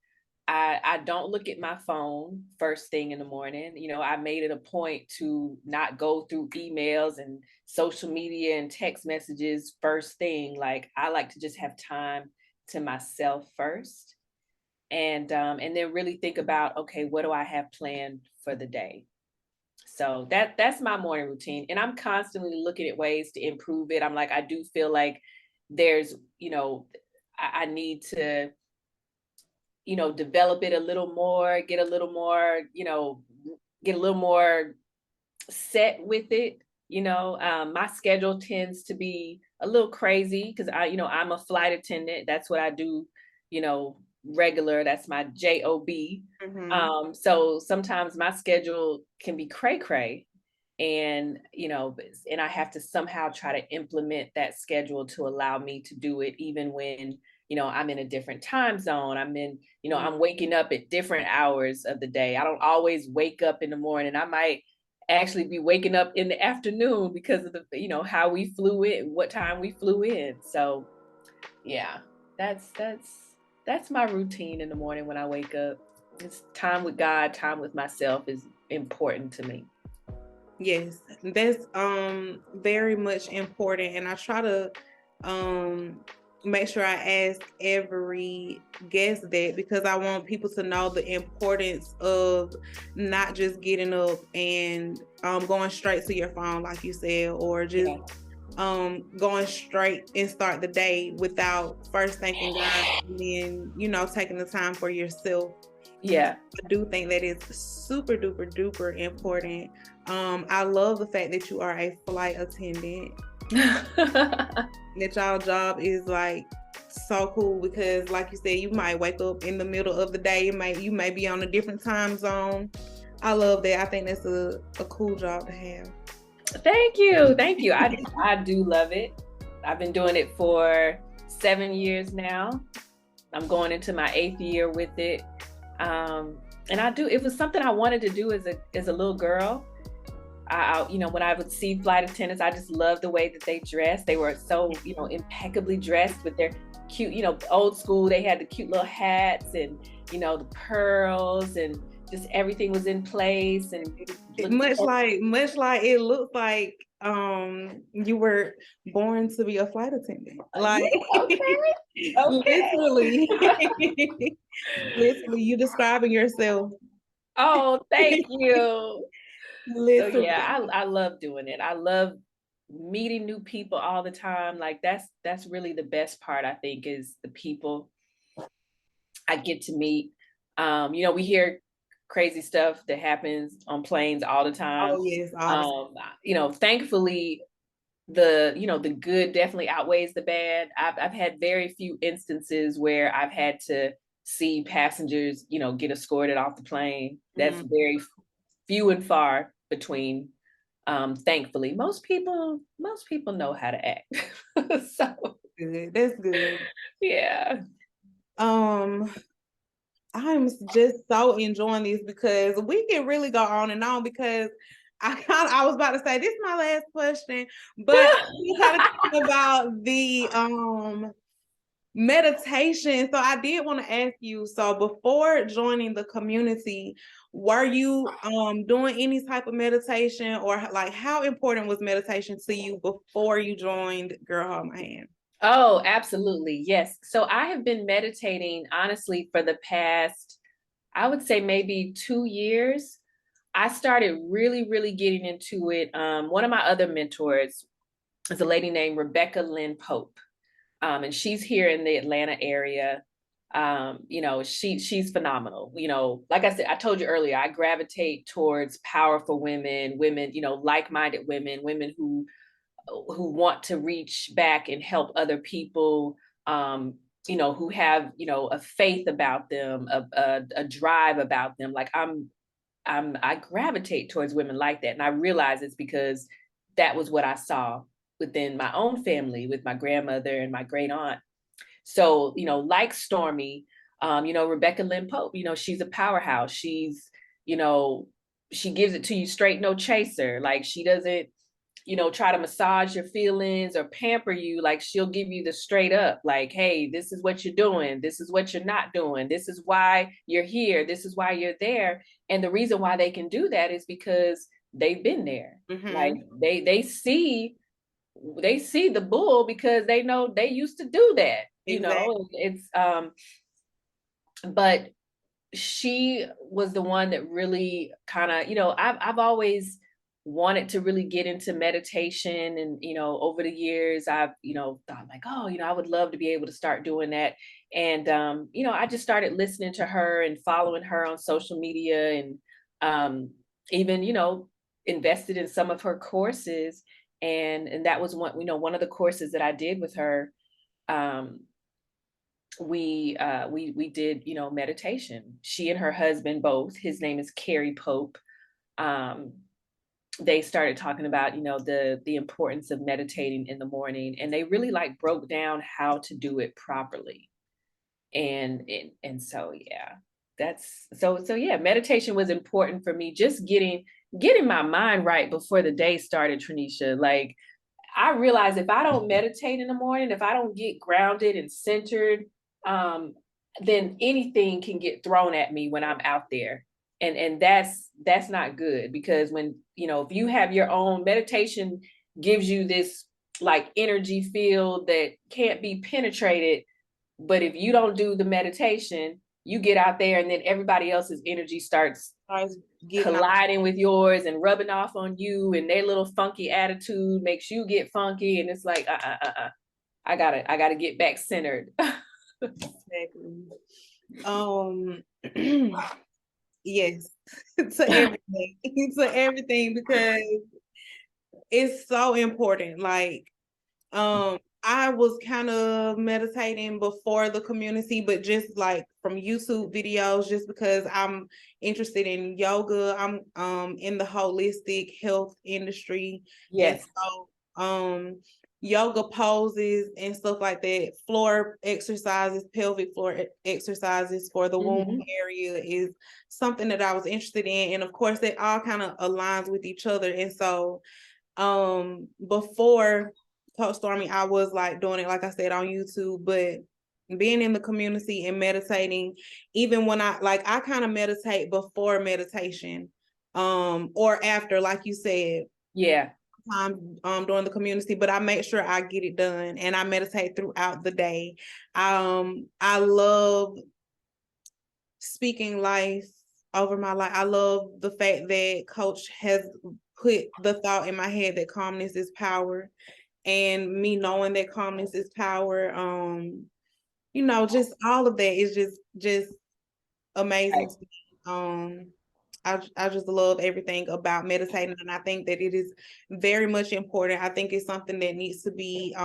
I don't look at my phone first thing in the morning. I made it a point to not go through emails and social media and text messages first thing. Like, I like to just have time to myself first, and then really think about, okay, what do I have planned for the day? So that's my morning routine, and I'm constantly looking at ways to improve it. I do feel like there's, I need to, develop it a little more, get a little more, get a little more set with it. My schedule tends to be a little crazy because I'm a flight attendant. That's what I do, regular. That's my job. So sometimes my schedule can be cray cray, and and I have to somehow try to implement that schedule to allow me to do it, even when I'm in a different time zone. I'm waking up at different hours of the day. I don't always wake up in the morning. I might actually be waking up in the afternoon because of the how we flew in, what time we flew in. So yeah, that's my routine in the morning when I wake up. It's time with God, time with myself is important to me. Yes, that's very much important, and I try to make sure I ask every guest that, because I want people to know the importance of not just getting up and going straight to your phone, like you said, or just going straight and start the day without first thanking God, and then taking the time for yourself. Yeah, I do think that is super duper duper important. I love the fact that you are a flight attendant. That y'all job is like so cool, because like you said, you might wake up in the middle of the day. You may be on a different time zone. I love that. I think that's a cool job to have. Thank you. I do love it. I've been doing it for 7 years now. I'm going into my 8th year with it. And it was something I wanted to do as a little girl. When I would see flight attendants, I just loved the way that they dressed. They were so, impeccably dressed with their cute, old school. They had the cute little hats and, the pearls, and just everything was in place. And much like it looked like you were born to be a flight attendant. Like, okay. Literally, literally, you describing yourself. Oh, thank you. Literally. So yeah, I love doing it. I love meeting new people all the time. Like, that's really the best part, I think, is the people I get to meet. We hear crazy stuff that happens on planes all the time. Oh yes. Thankfully, the good definitely outweighs the bad. I've had very few instances where I've had to see passengers, get escorted off the plane. That's very few and far between. Thankfully, most people know how to act. So good. That's good. Yeah. I'm just so enjoying this, because we can really go on and on, because I was about to say this is my last question, but we kind of talking about the meditation. So I did want to ask you, so before joining the community, were you doing any type of meditation, or like how important was meditation to you before you joined Girl Hold My Hand? Oh, absolutely. Yes. So I have been meditating, honestly, for the past, I would say maybe 2 years. I started really, really getting into it. One of my other mentors is a lady named Rebecca Lynn Pope. And she's here in the Atlanta area. She's phenomenal. Like I said, I told you earlier, I gravitate towards powerful women, like-minded women who want to reach back and help other people, who have, a faith about them, a drive about them. Like, I gravitate towards women like that. And I realize it's because that was what I saw within my own family with my grandmother and my great aunt. So, like Stormy, Rebecca Lynn Pope, she's a powerhouse. She's, she gives it to you straight, no chaser. Like, she doesn't, try to massage your feelings or pamper you. Like, she'll give you the straight up, like, hey, this is what you're doing. This is what you're not doing. This is why you're here. This is why you're there. And the reason why they can do that is because they've been there. Like, they see the bull because they know they used to do that. It's but she was the one that really kind of, I've always wanted to really get into meditation. And, over the years, I've, thought like, oh, I would love to be able to start doing that. And, I just started listening to her and following her on social media, and even, invested in some of her courses. And that was one of the courses that I did with her. We did, meditation. She and her husband both, his name is Carrie Pope. They started talking about, the importance of meditating in the morning, and they really like broke down how to do it properly. And so, yeah, meditation was important for me. Just getting my mind right before the day started, Trenesia. Like, I realized if I don't meditate in the morning, if I don't get grounded and centered, then anything can get thrown at me when I'm out there. And that's not good, because when, if you have your own meditation, gives you this like energy field that can't be penetrated. But if you don't do the meditation, you get out there and then everybody else's energy starts colliding with yours and rubbing off on you, and their little funky attitude makes you get funky. And it's like, I gotta get back centered. Exactly. Yes, to everything, to everything, because it's so important. Like, I was kind of meditating before the community, but just like from YouTube videos, just because I'm interested in yoga. I'm in the holistic health industry. Yes. And so yoga poses and stuff like that, floor exercises, pelvic floor exercises for the womb area is something that I was interested in. And of course, they all kind of aligns with each other. And so before Coach Stormy, I was like doing it, like I said, on YouTube, but being in the community and meditating, even when I kind of meditate before meditation, or after, like you said. Yeah. During the community, but I make sure I get it done, and I meditate throughout the day. I love speaking life over my life. I love the fact that Coach has put the thought in my head that calmness is power, and me knowing that calmness is power. Just all of that is just amazing to me. I just love everything about meditating, and I think that it is very much important. I think it's something that needs to be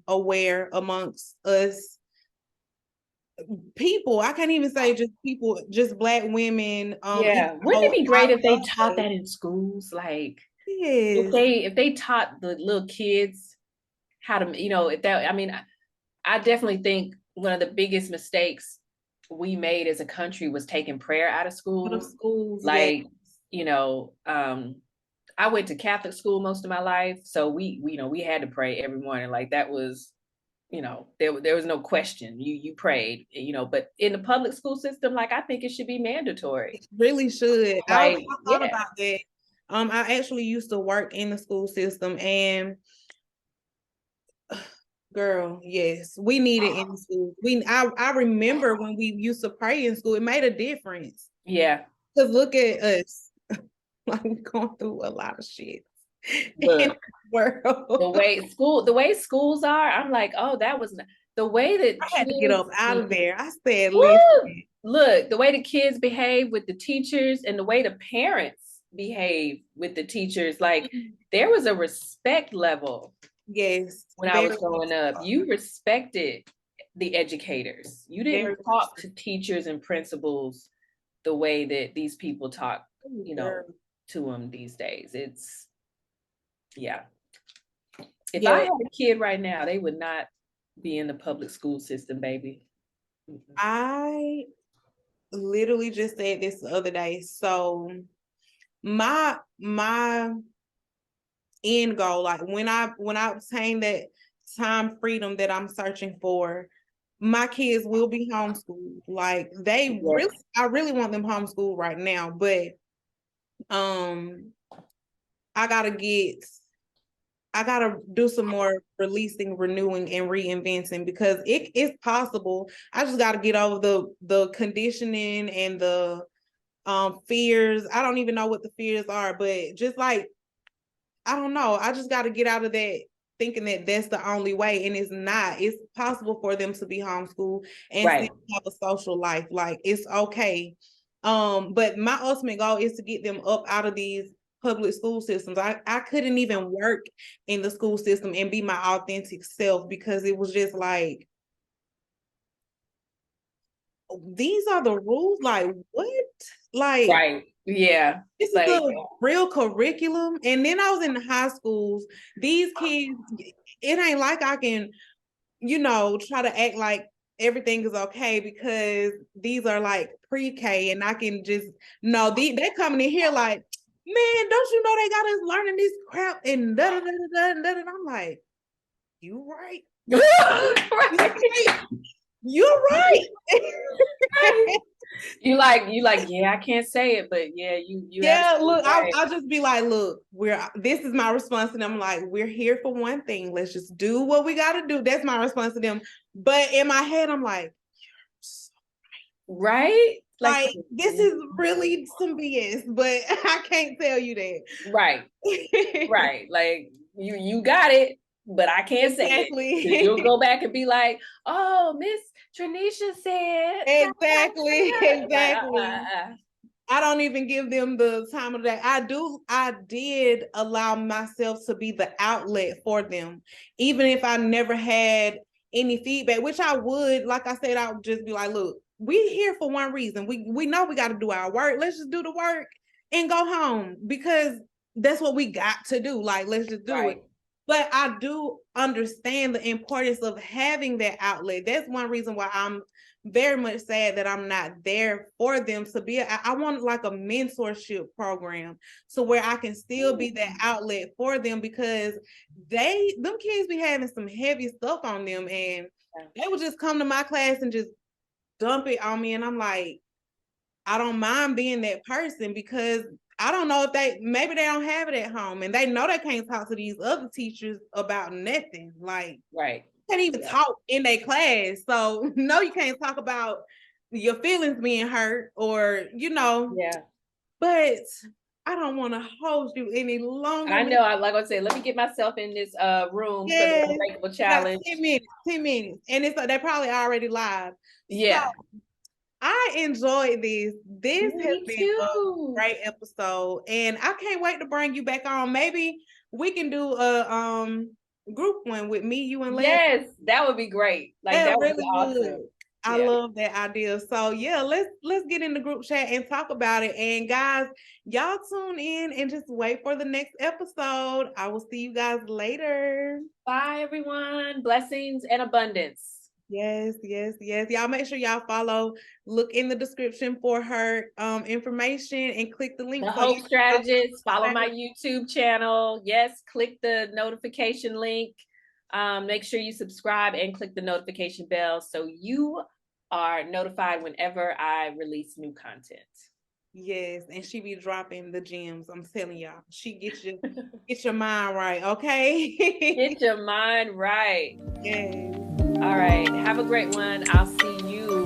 aware amongst us people. I can't even say just people, just Black women. Wouldn't it be great if they taught that in schools? Like, yes, if they taught the little kids how to, if that, I mean, I definitely think one of the biggest mistakes we made as a country was taking prayer out of schools. Like, I went to Catholic school most of my life, so we had to pray every morning. Like, that was, there was no question. You prayed, but in the public school system, like, I think it should be mandatory. It really should. I thought about that. I actually used to work in the school system, and girl, yes, we need it in school. I remember when we used to pray in school, it made a difference. Yeah. Because look at us. Like, we're going through a lot of shit. Look, in the world. The way schools are, I'm like, oh, that was the way that I had to get up out of there. I said, listen. Look, the way the kids behave with the teachers and the way the parents behave with the teachers, like, there was a respect level. Yes. When I was growing up, you respected the educators. You didn't talk to teachers and principals the way that these people talk, to them these days. It's, yeah. If I had a kid right now, they would not be in the public school system, baby. I literally just said this the other day. So my end goal. Like when I obtain that time freedom that I'm searching for, my kids will be homeschooled. Like they really, I really want them homeschooled right now, but I gotta do some more releasing, renewing, and reinventing, because it's possible. I just gotta get over the conditioning and the fears. I don't even know what the fears are, but just like, I don't know. I just gotta get out of that thinking that that's the only way, and it's not. It's possible for them to be homeschooled and still have a social life. Like, it's okay. But my ultimate goal is to get them up out of these public school systems. I couldn't even work in the school system and be my authentic self, because it was just like, these are the rules. Like, what? Like, right. Yeah. This is a real curriculum. And then I was in the high schools. These kids, it ain't like I can, try to act like everything is okay, because these are like pre-K, and I can just, no, they're coming in here like, man, don't you know they got us learning this crap and da da da da da da. I'm like, you right. You're right. You like, yeah, I can't say it, but yeah, you look, right. I'll just be like, look, this is my response to them. I'm like, we're here for one thing. Let's just do what we got to do. That's my response to them. But in my head, I'm like, you're so right. Like, this is really some BS, but I can't tell you that. Right. Right. Like, you got it, but I can't say it. You'll go back and be like, oh, Miss Trenesia said. Exactly. I don't even give them the time of day. I did allow myself to be the outlet for them, even if I never had any feedback, which I would. Like I said, I would just be like, look, we here for one reason. We know we got to do our work. Let's just do the work and go home, because that's what we got to do. Like, let's just do it. But I do understand the importance of having that outlet. That's one reason why I'm very much sad that I'm not there for them to be. I want like a mentorship program, so where I can still be that outlet for them, because them kids be having some heavy stuff on them, and they would just come to my class and just dump it on me. And I'm like, I don't mind being that person, because I don't know if maybe they don't have it at home, and they know they can't talk to these other teachers about nothing. Like, can't even talk in their class. So no, you can't talk about your feelings being hurt, or but I don't want to hold you any longer. I know. I like I said, let me get myself in this room for the Unbreakable Challenge. 10 minutes. And they're probably already live. So, I enjoyed this. This has been a great episode, and I can't wait to bring you back on. Maybe we can do a group one with me, you, and Leslie. Yes, that would be great. Like, that would be awesome. I love that idea. So yeah, let's get in the group chat and talk about it. And guys, y'all tune in and just wait for the next episode. I will see you guys later. Bye, everyone. Blessings and abundance. Yes. Y'all make sure y'all follow. Look in the description for her information and click the link. The Hope Strategist. Follow my YouTube channel. Yes, click the notification link. Make sure you subscribe and click the notification bell so you are notified whenever I release new content. Yes, and she be dropping the gems. I'm telling y'all, she gets your mind right. Okay, get your mind right. Yes. All right. Have a great one. I'll see you